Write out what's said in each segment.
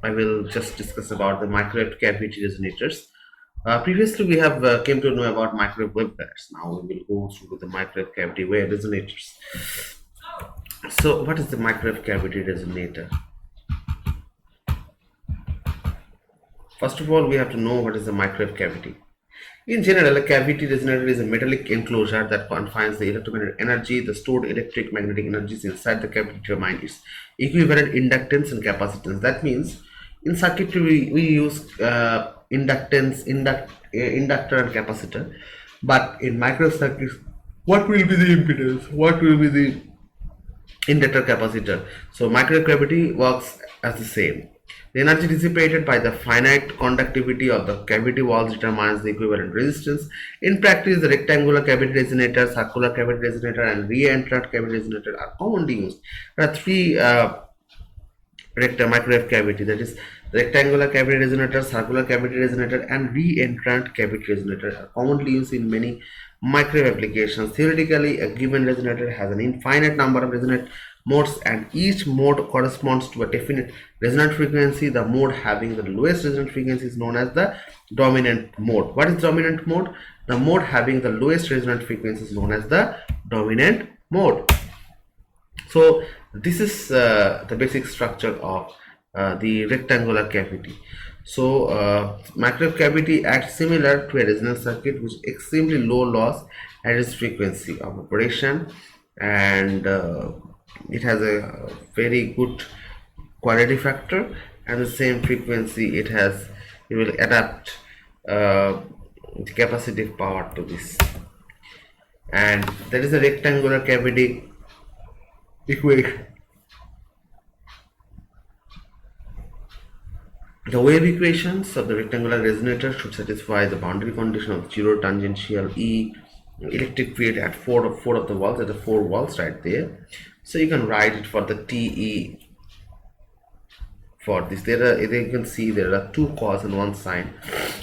I will just discuss about the microwave cavity resonators. Previously, we have came to know about microwave waveguides. Now we will go through the microwave cavity wave resonators. So, what is the microwave cavity resonator? First of all, we have to know what is the microwave cavity. In general, a cavity resonator is a metallic enclosure that confines the electromagnetic energy, the stored electric magnetic energies inside the cavity to determine its equivalent inductance and capacitance. That means in circuitry we use inductance, inductor and capacitor, but in microcircuits, what will be the impedance? What will be the inductor capacitor? So microgravity works as the same. The energy dissipated by the finite conductivity of the cavity walls determines the equivalent resistance. In practice, the rectangular cavity resonator, circular cavity resonator, and re-entrant cavity resonator are commonly used. There are three microwave cavity, that is rectangular cavity resonator, circular cavity resonator, and re-entrant cavity resonator are commonly used in many microwave applications. Theoretically, a given resonator has an infinite number of resonant modes, and each mode corresponds to a definite resonant frequency. The mode having the lowest resonant frequency is known as the dominant mode. What is dominant mode? The mode having the lowest resonant frequency is known as the dominant mode. So this is the basic structure of the rectangular cavity. So microwave cavity acts similar to a resonance circuit with extremely low loss at its frequency of operation, and it has a very good quality factor, and the same frequency it has, you will adapt the capacitive power to this. And there is a rectangular cavity equation. The wave equations of the rectangular resonator should satisfy the boundary condition of zero tangential E electric field at four of the walls, at the four walls right there. So you can write it for the TE for this. There are, you can see there are two cos and one sine,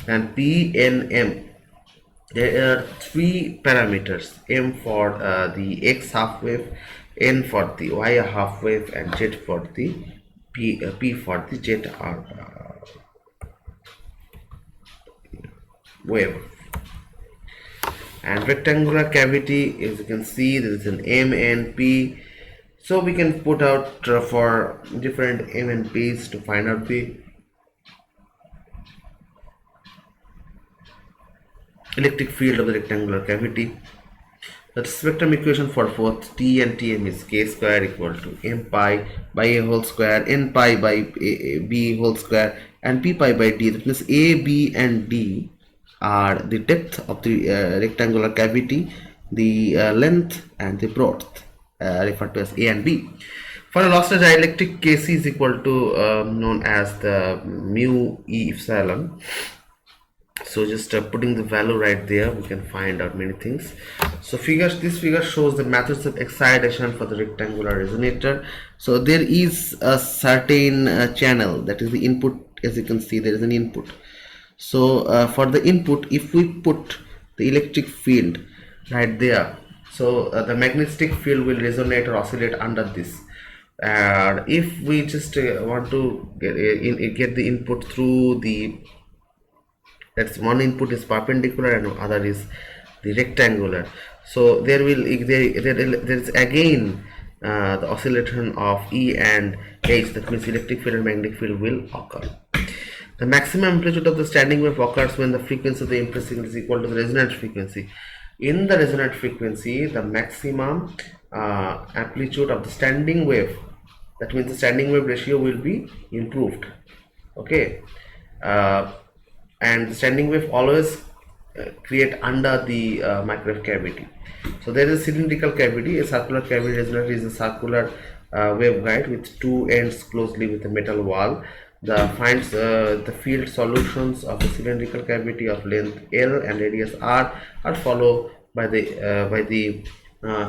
and P, N, M. There are three parameters: M for the X half wave, N for the Y half wave, and Z for the P for the Z wave. And rectangular cavity, as you can see, there is an M and P. So we can put out for different M and P's to find out the electric field of the rectangular cavity. The spectrum equation for both T and Tm is k square equal to m pi by a whole square, n pi by b whole square, and p pi by d. That means a, b, and d are the depth of the rectangular cavity, the length, and the breadth, referred to as a and b. For a lossless dielectric, Kc is equal to known as the mu e epsilon. So just putting the value right there, we can find out many things. So this figure shows the methods of excitation for the rectangular resonator. So there is a certain channel, that is the input. As you can see, there is an input. So for the input, if we put the electric field right there, so the magnetic field will resonate or oscillate under this. And if we just want to get the input through the, that's one input is perpendicular and other is the rectangular, so there is again the oscillation of E and H. That means electric field and magnetic field will occur. The maximum amplitude of the standing wave occurs when the frequency of the impulse signal is equal to the resonant frequency. In the resonant frequency, the maximum amplitude of the standing wave, that means the standing wave ratio will be improved. Okay. And the standing wave always create under the microwave cavity. So there is a cylindrical cavity. A circular cavity resonator is a circular waveguide with two ends closely with a metal wall. Finds the field solutions of the cylindrical cavity of length L and radius R are followed by the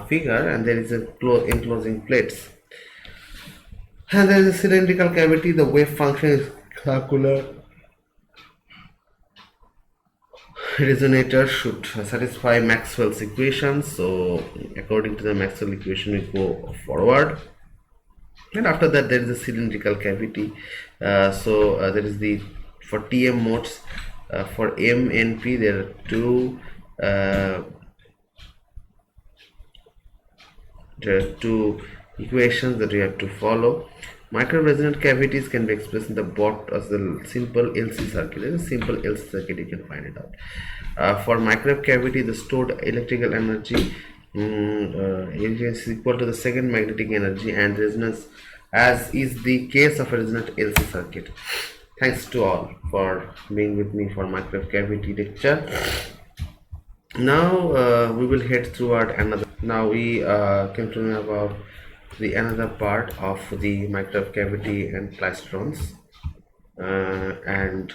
figure, and there is a enclosing plates. And there is a cylindrical cavity. The wave function is circular. Resonator should satisfy Maxwell's equations. So according to the Maxwell equation, we go forward. and after that there is a cylindrical cavity. There is the for TM modes. For M and P there are uh, two equations that we have to follow. Micro-resonant cavities can be expressed in the bot as the simple LC circuit. There is a simple LC circuit, you can find it out. For microwave cavity, the stored electrical energy is equal to the second magnetic energy and resonance, as is the case of a resonant LC circuit. Thanks to all for being with me for microwave cavity lecture. Now we will head toward another. Now we came to know about the another part of the microwave cavity and plastrons, and